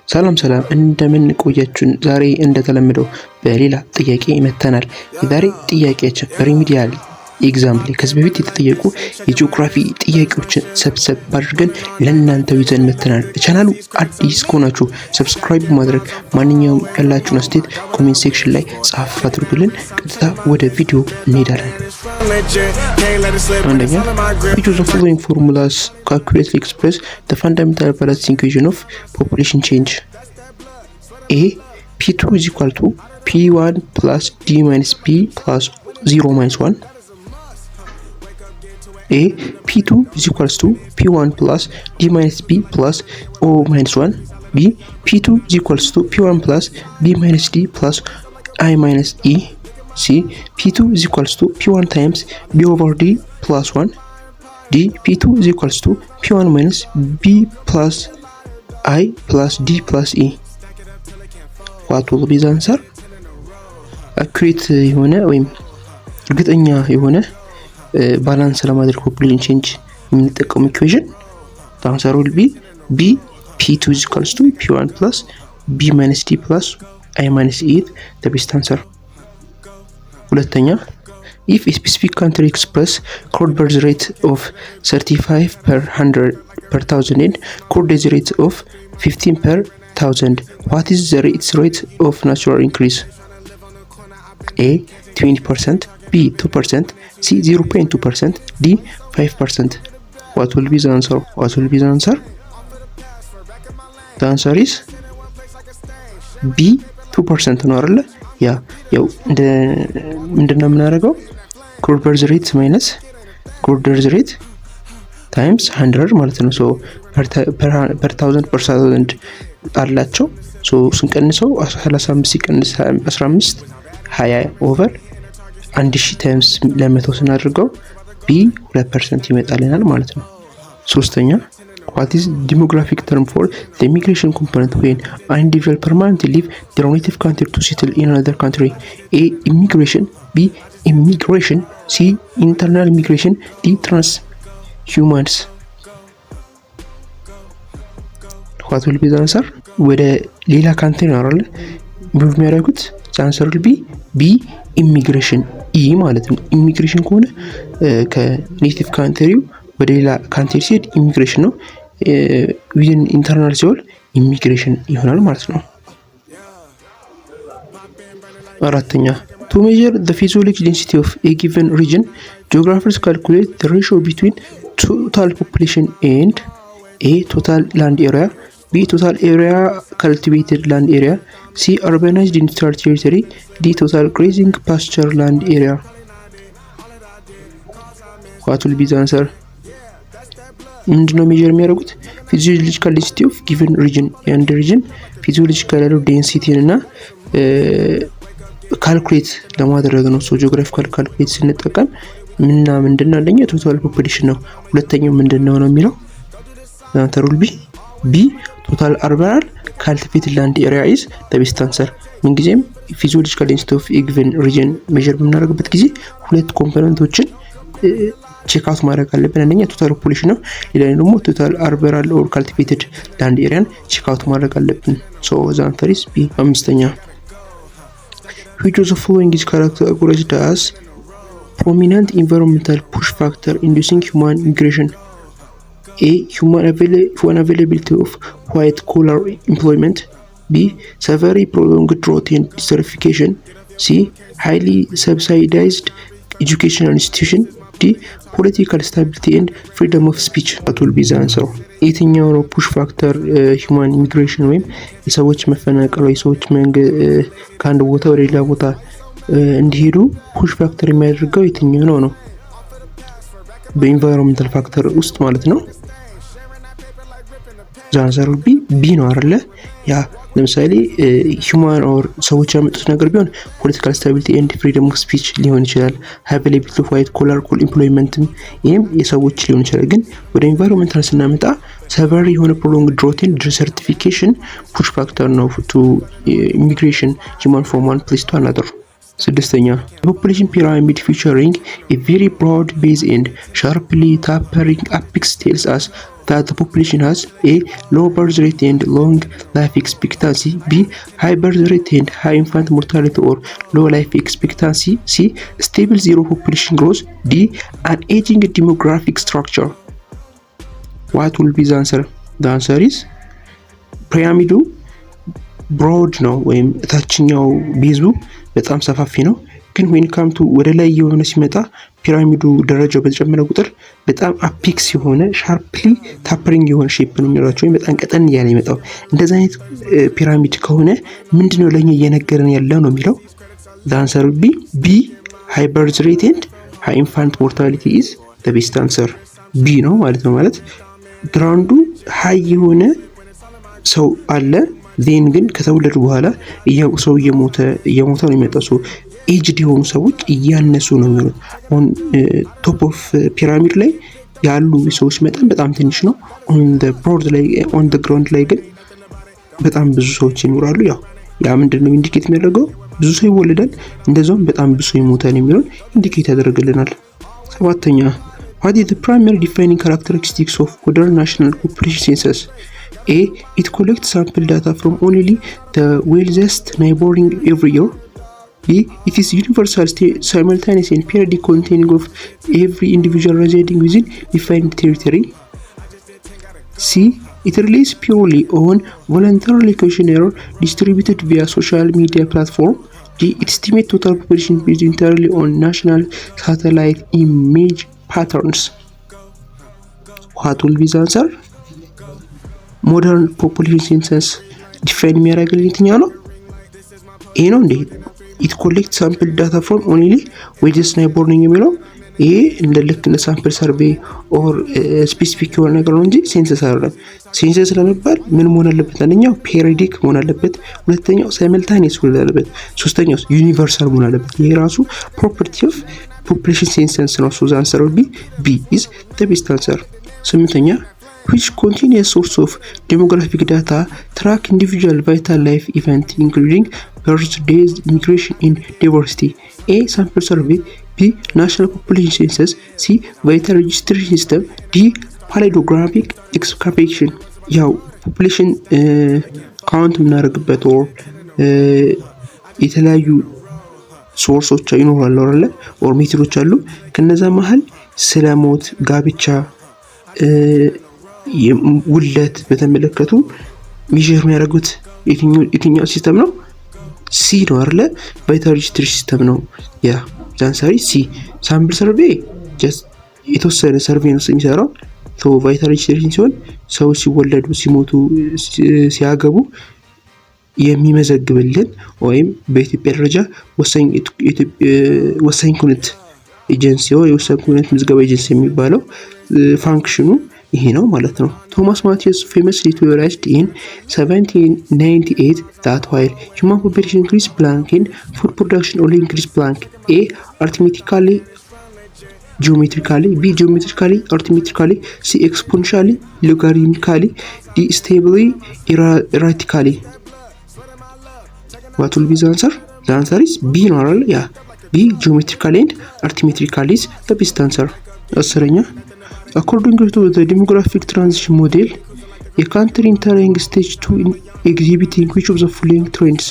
ሰላም እንደምን ቆያችሁን? ዛሬ እንደተለመደው በሌላ ጥያቄ መተናል። የዛሬ ጥያቄያችን ሪሚዲያል ኤግዛም ላይ ከዚህ በፊት የተጠየቁ የጂኦግራፊ ጥያቄዎችን ሰብሰብ አድርገን ለእናንተ ይዘን መተናል። ቻናሉ አዲስ ከሆናችሁ ሰብስክራይብ ማድረግ፣ ማንኛውም ያላችሁን አስተያየት ኮሜንት ሴክሽን ላይ ጻፍ አድርጉልን። ቀጥታ ወደ ቪዲዮ እንሄዳለን። አንደኛ which of the following formulas accurately express the fundamental balancing equation of population change? A. P2 is equal to P1 plus D minus B plus 0 minus 1. A. P2 is equals to P1 plus D minus B plus O minus 1. B. P2 is equals to P1 plus B minus D plus I minus E. C. P2 is equals to P1 times B over D plus 1. D. P2 is equals to P1 minus B plus I plus D plus E. What will be the answer? Accurate የሆነ ወይም እርግጠኛ የሆነ ባላንስ ለማድረግ ፖፑሌሽን ቼንጅ የምንጠቀሙ ኢኩዌሽን the answer will be B. P2 is equals to P1 plus B minus D plus I minus E. The best answer. ሁለተኛ if a specific country express current birth rate of 35 per 100 per 1000 and current death rate of 15 per 1000, what is the rate of natural increase? A. 20%, B. 2%, C. 0.2%, D. 5%. What will be the answer? The answer is B. 2% ነው አይደል? ያው ምንድነው የምናደርገው? ክሩድ በርዝ ሬት ማይነስ ክሩድ በርዝ ሬት ታይምስ 100 ማለት ነው። ሶ per 1000 አላቸው። ሶ ስንቀንሰው 35 ሲቀንስ 15 20 ኦቨር 1000 ታይምስ ለ100 ስናደርገው B 2% ይመጣልናል ማለት ነው። ሶስተኛ what is demographic term for the immigration component when an individual permanently leave their native country to settle in another country? A. Immigration, B. Immigration, C. Internal immigration, D. Transhumance. What will be the answer? ወደ ሌላ ካንትሪ ነው አይደል ሙቭ የሚያደርጉት? the answer will be B. Immigration, E ማለት ነው። ኢሚግሬሽን ከሆነ ከኔቲቭ ካንትሪው ወደ ሌላ ካንትሪ ሲሄድ ኢሚግሬሽን ነው። ዊዝን ኢንተርናል ሲሆን ኢሚግሬሽን ይሆናል ማለት ነው። አራተኛ to measure the physiological density of a given region, geographers calculate the ratio between total population and A. total land area, B. total area cultivated land area, C. urbanized industrial territory, D. total grazing pasture land area. What will be the answer? ምንድነው ሜጀር የሚያደርጉት? ፊዚዮሎጂካል ዴንሲቲ ኦፍ ጊቨን ሪጅን፣ የአንድ ሪጅን ፊዚዮሎጂካል ያለው ዴንሲቲን እና ካልኩሌት ለማድረግ ነው። ሶ ጂኦግራፊካል ካልኩሌት ስንጠቀም ምንድነው? አንደኛ ቶታል ፖፑሌሽን ነው። ሁለተኛው ምንድነው ነው የሚለው አንተሩል ቢ ቶታል አርባል ካልቲቬትድ ላንድ ኤሪያ ኢዝ ዘ ቤስት አንሰር። ምንጊዜም ፊዚዮሎጂካል ዴንሲቲ ኦፍ ኤ ጊቨን ሪጅን ሜጀር በምናደርግበት ጊዜ ሁለት ኮምፖነንቶችን ቼክ አውት ማድረግ አለብን። አንደኛ ቶታል ፖፑሌሽን ነው፣ ሌላኛው ደግሞ ቶታል አርባል ኦር ካልቲቬትድ ላንድ ኤሪያን ቼክ አውት ማድረግ አለብን። ሶ ዘ አንሰር ኢዝ ቢ። አምስተኛ which of the following is categorized as prominent environmental push factor inducing human migration? A. human availability of white collar employment, B. severely prolonged drought and desertification, C. highly subsidized educational institution, D. political stability and freedom of speech. That will be the answer. የትኛው ነው ፑሽ ፋክተር ሂውማን ኢሚግሬሽን ወይም የሰዎች መፈናቀል ወይ ሰዎች ከአንድ ቦታ ወደ ሌላ ቦታ እንዲሄዱ ፑሽ ፋክተር የሚያደርገው የትኛው ነው? በኢንቫይሮንመንታል ፋክተር ውስጥ ማለት ነው። ዛንሰሩ ቢ ነው አይደለ? ያ ለምሳሌ ሂውማን ኦር ሰዎች ያመጡት ነገር ቢሆን ፖለቲካል ስታቢሊቲ ኤንድ ፍሪደም ኦፍ ስፒች ሊሆን ይችላል። ሃቢሊቲ ኦፍ ዋይት ኮላር ኢምፕሎይመንት ይሄም የሰዎች ሊሆን ይችላል። ግን ወደ ኢንቫይሮንመንታል ስናመጣ ሰቨር የሆነ ፕሮሎንግ ድሮት ኤንድ ዲሰርቲፊኬሽን ፑሽ ፋክተር ነው ቱ ኢሚግሬሽን ሂውማን ፍሮም ዋን ፕሌስ ቱ አናዘር። ስድስተኛ population pyramid featuring a very broad base and sharply tapering apex tells us that the population has a low birth rate and long life expectancy, b high birth rate and high infant mortality or low life expectancy, c stable zero population growth, d an aging demographic structure. What will be the answer? The answer is ፒራሚዱ ብሮድ ነው ወይም ታችኛው ቤዙ በጣም ሰፋፊ ነው። ግን ዌን ካምቱ ወደ ላይ የሆነ ሲመጣ ፒራሚዱ ደረጃው በተጨመረ ቁጥር በጣም አፒክስ የሆነ ሻርፕሊ ታፐሪንግ የሆነ ሼፕ ነው የሚኖራቸው ወይም በጣም ቀጠን እያለ ይመጣው። እንደዛ አይነት ፒራሚድ ከሆነ ምንድነው ለኛ እየነገረን ያለው ነው የሚለው the answer would be B high birth rate and high infant mortality is the best answer. B ነው ማለት ነው። ማለት ግራውንዱ ሃይ የሆነ ሰው አለ ዜን ግን ከተወለዱ በኋላ ሰው እየሞተ ነው የሚመጣው። ሶ ኤጅድ የሆኑ ሰዎች እያነሱ ነው የሚሆኑት። ኦን ቶፕ ኦፍ ፒራሚድ ላይ ያሉ ሰዎች መጠን በጣም ትንሽ ነው። ኦን ዘ ግራውንድ ላይ ግን በጣም ብዙ ሰዎች ይኖራሉ። ያ ምንድነው ኢንዲኬት የሚያደርገው ብዙ ሰው ይወለዳል፣ እንደዛውም በጣም ብዙ ሰው ይሞታል የሚለውን ኢንዲኬት ያደርግልናል። ሰባተኛ what is the primary defining characteristics of modern national population census? A. It collects sample data from only the wealthiest neighboring every year. B. It is universal, simultaneous and periodic containing of every individual residing within defined territory. C. It relies purely on voluntary questionnaire distributed via social media platform. D. It estimates total population based entirely on national satellite image patterns. What will be the answer? ሞደርን ፖፑሌሽን ሴንሰስ ዲፋይን የሚያደርግልን የትኛው ነው? ይሄ ነው እንዴ? ኢት ኮሌክት ሳምፕል ዳታ ፍሮም ኦንሊ ዌልዚየስት ናይቦሪንግ የሚለው ይሄ እንደ ልክ እንደ ሳምፕል ሰርቬይ ኦር ስፔሲፊክ የሆነ ነገር ነው እንጂ ሴንሰስ አይደለም። ሴንሰስ ለመባል ምን መሆን አለበት? አንደኛው ፔሪዲክ መሆን አለበት፣ ሁለተኛው ሳይመልታኒየስ መሆን አለበት፣ ሶስተኛው ዩኒቨርሳል መሆን አለበት። ይሄ ራሱ ፕሮፐርቲ ኦፍ ፖፑሌሽን ሴንሰስ ነው። ሶ ዘ አንሰር ቢ ኢዝ ዘ ቤስት አንሰር። ስምንተኛ which continuous source of demographic data track individual vital life events including birth, death, migration and diversity? A. Sample survey. B. National population census. C. Vital registration system. D. Palindromic excavation. ያው ፖፑሌሽን ካውንት የምናደርግበት ኦር የተለያዩ ሶርሶች ይኖራሉ አይደለ? ኦር ሜትዶች አሉ። ከነዛ መሃል ስለ ሞት፣ ጋብቻ፣ ውለት በተመለከቱ ሚጀር የሚያደርጉት የትኛው ሲስተም ነው? ሲ ነው አይደለ? ቫይታል ሬጅስትሬሽን ሲስተም ነው። ያ ዛንሳሪ ሲ። ሳምፕል ሰርቬይ ጀስት የተወሰነ ሰርቬይ ነው የሚሰራው። ሶ ቫይታል ሬጅስትሬሽን ሲሆን ሰዎች ሲወለዱ፣ ሲሞቱ፣ ሲያገቡ የሚመዘግብልን ወይም በኢትዮጵያ ደረጃ ወሳኝ ኩነት ኤጀንሲ ወይ ወሳኝ ኩነት ምዝገባ ኤጀንሲ የሚባለው ፋንክሽኑ ይሄ ነው ማለት ነው። ቶማስ ማቲያስ famously theorized in 1798 that while human population increased blank and food production only increased blank. A. Arithmetically, geometrically. B. Geometrically, arithmetically. C. Exponentially, logarithmically. D. Stably, erratically. What will be the answer? The answer is B normal. Yeah, B. Geometrically and arithmetically is the best answer. አስረኛ According to the demographic transition model, a country entering stage 2 exhibiting which of the following trends?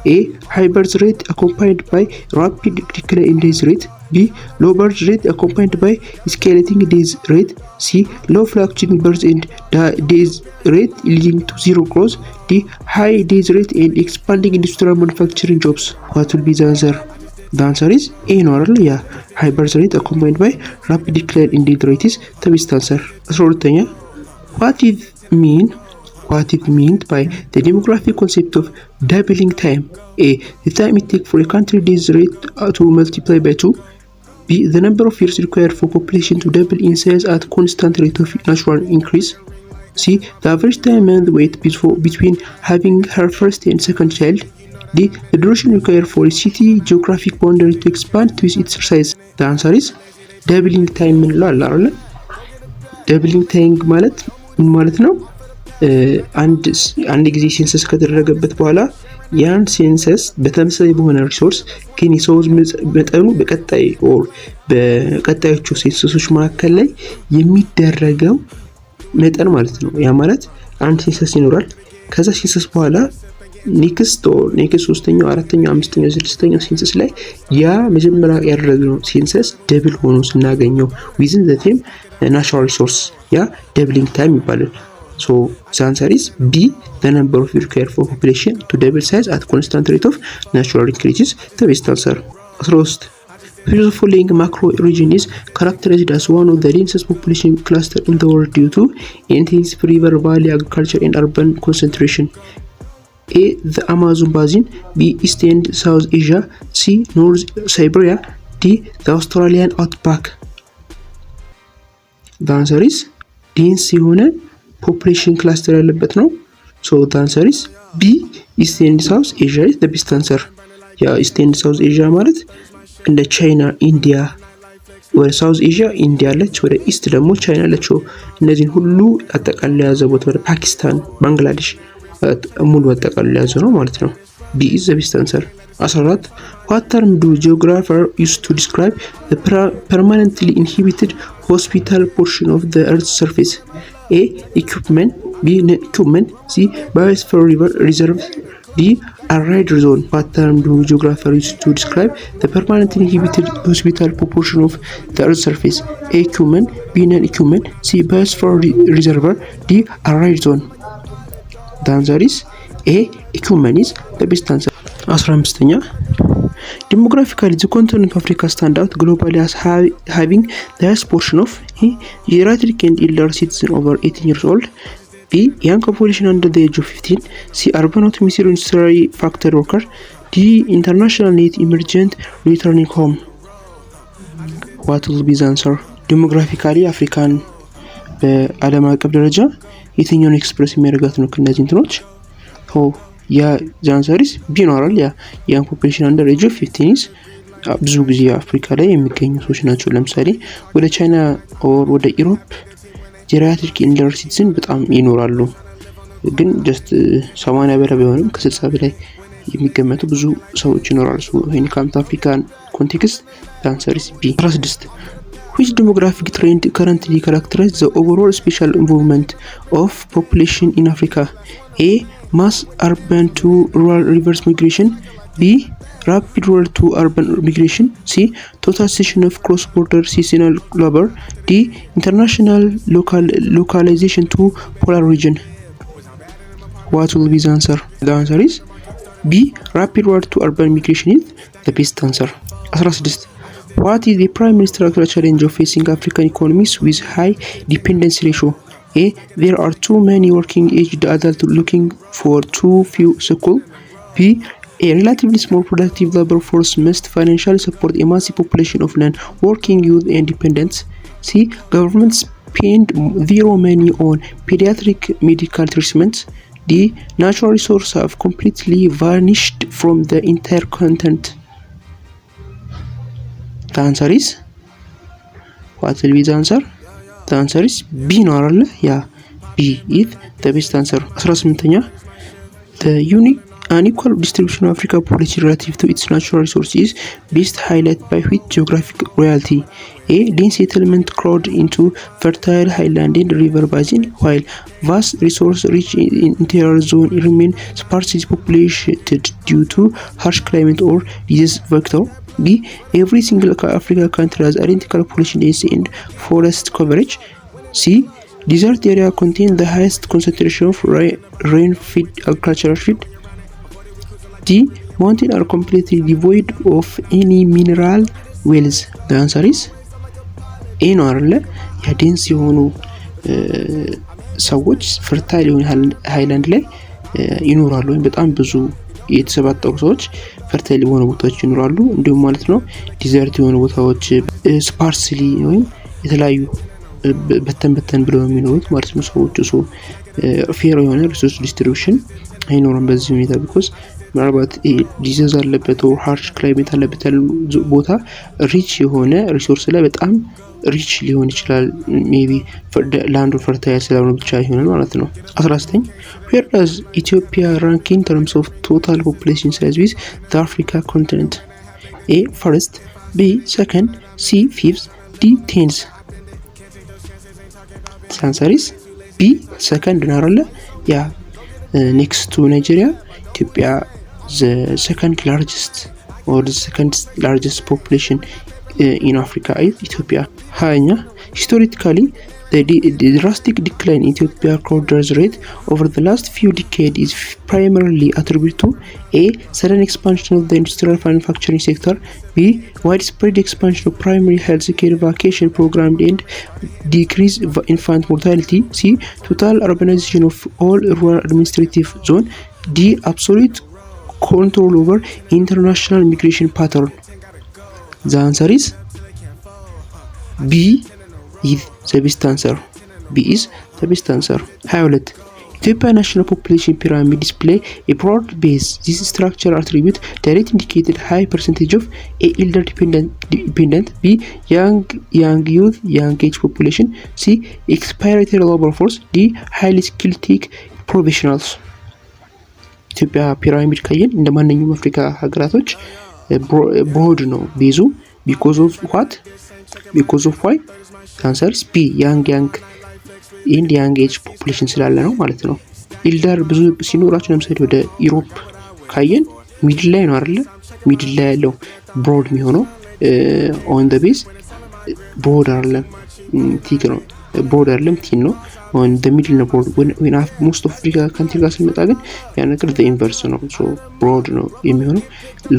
A. High birth rate accompanied by rapid decline in death rate. B. Low birth rate accompanied by escalating death rate. C. Low fluctuating birth and death rate leading to zero growth. D. High death rate and expanding industrial manufacturing jobs. What will be the answer? The answer is A normal. Yeah, high birth rate accompanied by rapid decline in death rate is the best answer. 12ኛ what it meant by the demographic concept of doubling time? A. The time it takes for a country death rate to multiply by 2. B. The number of years required for population to double in size at constant rate of natural increase. C. The average time man wait between having her first and second child. D. The duration required for a city geographic boundary to expand to its size. The answer is doubling time እንላለን አይደል? doubling time ማለት ምን ማለት ነው? አንድ ጊዜ ሴንሰስ ከተደረገበት በኋላ ያን ሴንሰስ በተመሳሳይ በሆነ ሪሶርስ ግን የሰው መጠኑ በቀጣዮቹ ሴንሰሶች መካከል ላይ የሚደረገው መጠን ማለት ነው። ያ ማለት አንድ ሴንሰስ ይኖራል። ከዛ ሴንሰስ በኋላ ኔክስት ሶስተኛው፣ አራተኛው፣ አምስተኛው፣ ስድስተኛው ሴንሰስ ላይ ያ መጀመሪያ ያደረግነው ሴንሰስ ደብል ሆኖ ስናገኘው ዊዝን ዘ ሴም ናቹራል ሪሶርስ ያ ደብሊንግ ታይም ይባላል። So the answer is B, the number of required for population to double size at constant rate of natural increase is the best answer. 13. Which of the following macro region is characterized as one of the densest population cluster in the world due to intensive river valley agriculture and urban concentration? A. The Amazon basin. B. East and South Asia. C. North Siberia. D. The Australian outback. The answer is dense የሆነ ፖፑሌሽን ክላስተር ያለበት ነው። ሶ the answer is B. East and South Asia is the best answer. ያ East and South Asia ማለት እንደ ቻይና፣ ኢንዲያ፣ ወደ ሳውዝ ኤዥያ ኢንዲያ አለች፣ ወደ ኢስት ደግሞ ቻይና አለች። እነዚህን ሁሉ አጠቃላይ የያዘ ቦታ ወደ ፓኪስታን፣ ባንግላዴሽ ሙሉ አጠቃላይ የያዘ ነው ማለት ነው። B is the best answer. 14. What term do geographers use to describe the permanently inhabited hospital portion of the Earth's surface? A. Equipment. B. Non-equipment. C. Biosphere reserve. D. Arid zone. What term do geographers use to describe the permanently inhabited hospital portion of the Earth's surface? A. Equipment. B. Non-equipment. C. Biosphere reservoir. D. Arid zone. The answer is A. Equipment is the best answer. 15ኛ Demographically, the continent of Africa stands out globally as having the highest portion of geriatric and elderly citizens over 18 years old. B. Young population under the age of 15. C. Urban automotive industry factory worker. D. International net emergent returning home. What will be the answer? Demographically, አፍሪካን በዓለም አቀፍ ደረጃ የትኛውን ኤክስፕረስ የሚያደርጋት ነው ከነዚህ እንትኖች? ያ ዛንሰሪስ ቢኖራል ያ ያን ፖፑሌሽን አንደር ኤጅ ኦፍ 15 ብዙ ጊዜ አፍሪካ ላይ የሚገኙ ሰዎች ናቸው። ለምሳሌ ወደ ቻይና ኦር ወደ ኢሮፕ ጄሪያትሪክ ኢልደር ሲቲዝን በጣም ይኖራሉ። ግን ጀስት 80 በላይ ቢሆንም ከ60 በላይ የሚገመቱ ብዙ ሰዎች ይኖራሉ። ይሄን ካምት አፍሪካን ኮንቴክስት ዛንሰሪስ ቢ። 16 Which demographic trend currently characterizes the overall spatial involvement of population in Africa? A. Mass urban to rural reverse migration. B. Rapid rural to urban migration. C. Total cessation of cross-border seasonal labor. D. International localization to polar region. What will be the answer? The answer is B. Rapid rural to urban migration is the best answer. 16. What is the primary structural challenge of facing African economies with high dependency ratio? A. There are too many working-aged adults looking for too few schools. B. A relatively small productive labor force must financially support a massive population of non-working youth and dependents. C. Governments spend zero money on pediatric medical treatments. D. Natural resources have completely vanished from the entire continent. The answer is what will be the answer? The answer is B ነው አይደለ? ያ B is the best answer. 18ኛ The unequal distribution of Africa population relative to its natural resources is best highlighted by which geographic reality? A. Dense settlement crowd into fertile highland and river basin, while vast resource-rich interior zone remain sparsely populated due to harsh climate or disease vector. B. Every single African country has identical population density and forest coverage. C. Desert area contain the highest concentration of rain-fed agricultural field. D. Mountains are completely devoid of any mineral wells. The answer is A ነው አይደለ? ያ ዴንስ የሆኑ ሰዎች ፈርታይል የሆነ ሃይላንድ ላይ ይኖራሉ ወይም በጣም ብዙ የተሰባጠሩ ሰዎች ፈርታይል የሆኑ ቦታዎች ይኖራሉ። እንዲሁም ማለት ነው ዲዘርት የሆኑ ቦታዎች ስፓርስሊ ወይም የተለያዩ በተን ብለው የሚኖሩት ማለት ነው ሰዎች ፌር የሆነ ሪሶርስ ዲስትሪቢዩሽን አይኖርም በዚህ ሁኔታ ቢኮዝ ምናልባት ዲዚዝ አለበት ኦር ሃርሽ ክላይሜት አለበት ያለ ቦታ ሪች የሆነ ሪሶርስ ላይ በጣም ሪች ሊሆን ይችላል። ሜቢ ላንድ ኦፍ ፈርታይል ስለሆነ ብቻ ይሆናል ማለት ነው። 19 where does Ethiopia rank in terms of total population size with the Africa continent? A first, B second, C fifth, D 10th. The answer is B second ናረለ ያ next to Nigeria Ethiopia the second largest or the second largest population in Africa is Ethiopia. Hanya historically the drastic decline in Ethiopia growth rate over the last few decades is primarily attributed to A sudden expansion of the industrial manufacturing sector, B widespread expansion of primary health care vacation program and decrease infant mortality, C total urbanization of all rural administrative zone, D absolute control over international migration pattern. The answer is B is the best answer. B is the best answer. 22 Ethiopia national population pyramid display a broad base. This structure attribute direct indicated high percentage of A elder dependent, B young youth young age population, C expiratory labor force, D highly skilled tech professionals. ኢትዮጵያ ፒራሚድ ካየን እንደ ማንኛውም አፍሪካ ሀገራቶች ብሮድ ነው ቤዙ because of why answer is B young and young age population ስላለ ነው ማለት ነው። ኢልደር ብዙ ሲኖራቸው ለምሳሌ ወደ ኢሮፕ ካየን ሚድል ላይ ነው አይደል? ሚድል ላይ ያለው ብሮድ የሚሆነው on the base ብሮድ አይደለም ቲክ ነው። ብሮድ አይደለም ቲን ነው on the middle ነው broad when most of Africa country ጋር ስንመጣ ግን ያ ነገር the inverse ነው so broad ነው የሚሆነው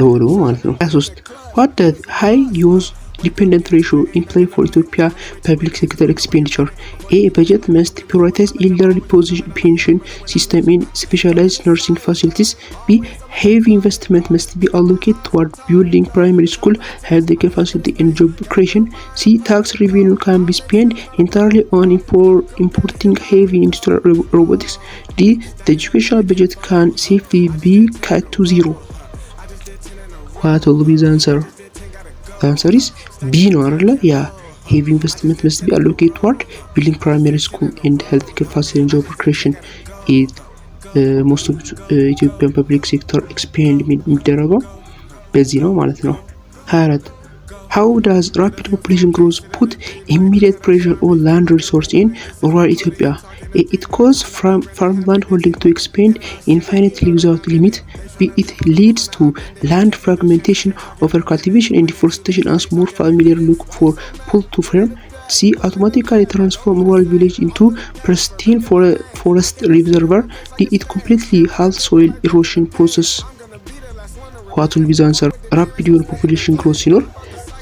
low ማለት ነው። 23 what does high use dependent ratio in play for Ethiopia public sector expenditure? A budget must prioritize elderly pension system in specialized nursing facilities, B heavy investment must be allocated toward building primary school health capacity and job creation, C tax revenue can be spent entirely on importing heavy industrial robotics, D the educational budget can safely be cut to zero. What will be the answer? The answer is B no አይደለ ያ heavy investment must be allocated toward building primary school and health capacity and job creation. It most of Ethiopian public sector expand የሚደረገው በዚህ ነው ማለት ነው። 24 How does rapid population growth put immediate pressure on land resource in rural Ethiopia? It causes farmland holding to expand infinitely without limit. B it leads to land fragmentation, overcultivation and deforestation as more families look for pull to farm. C automatically transform rural village into pristine forest reservoir. D it completely halts soil erosion process. What will be the answer? Rapid population growth ሲኖር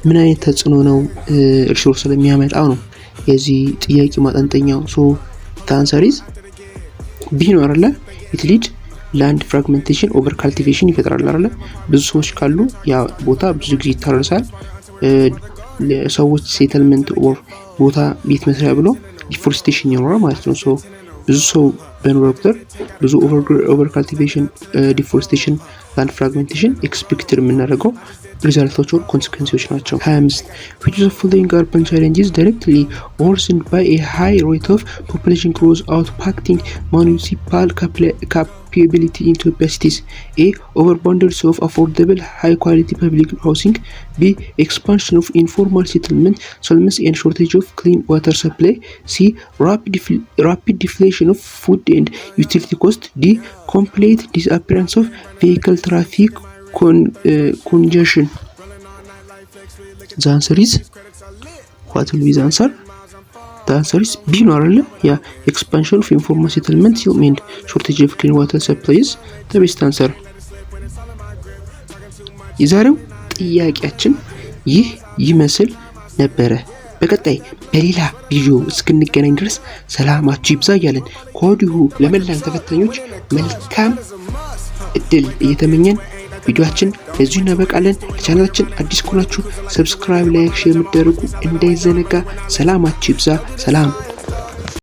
ምን አይነት ተጽዕኖ ነው ሪሶርስ ለሚያመጣው ነው የዚህ ጥያቄ ማጠንጠኛው። ሶ the answer is B ነው አይደለ? it lead land fragmentation over cultivation ይፈጥራል አይደለ? ብዙ ሰዎች ካሉ ያ ቦታ ብዙ ጊዜ ይታረሳል። ሰዎች ሴትልመንት ኦር ቦታ ቤት መስሪያ ብሎ ዲፎሬስቴሽን ይኖራል ማለት ነው። ሶ ብዙ ሰው በኖረ ቁጥር ብዙ ኦቨር ካልቲቬሽን ዲፎሬስቴሽን land fragmentation expected የምናደርገው ሪዛልቶች or consequences ናቸው። 25 which of the following urban challenges directly worsened by a high rate of population growth outpacting municipal capability in Ethiopia cities? A overabundance of affordable high quality public housing, B expansion of informal settlements and shortage of clean water supply, C rapid deflation of food and utility cost, D complete disappearance of vehicle traffic congestion. The answer is what will be the answer? The answer is B ነው አይደለ? ያ expansion of informal settlements and shortage of clean water supply is the best answer. የዛሬው ጥያቄያችን ይህ ይመስል ነበረ። በቀጣይ በሌላ ቪዲዮ እስክንገናኝ ድረስ ሰላማችሁ ይብዛ እያለን ከወዲሁ ለመላው ተፈታኞች መልካም እድል እየተመኘን ቪዲዮአችን በዚሁ እናበቃለን። ለቻናላችን አዲስ ከሆናችሁ ሰብስክራይብ፣ ላይክ፣ ሼር የምትደረጉ እንዳይዘነጋ። ሰላማችሁ ይብዛ። ሰላም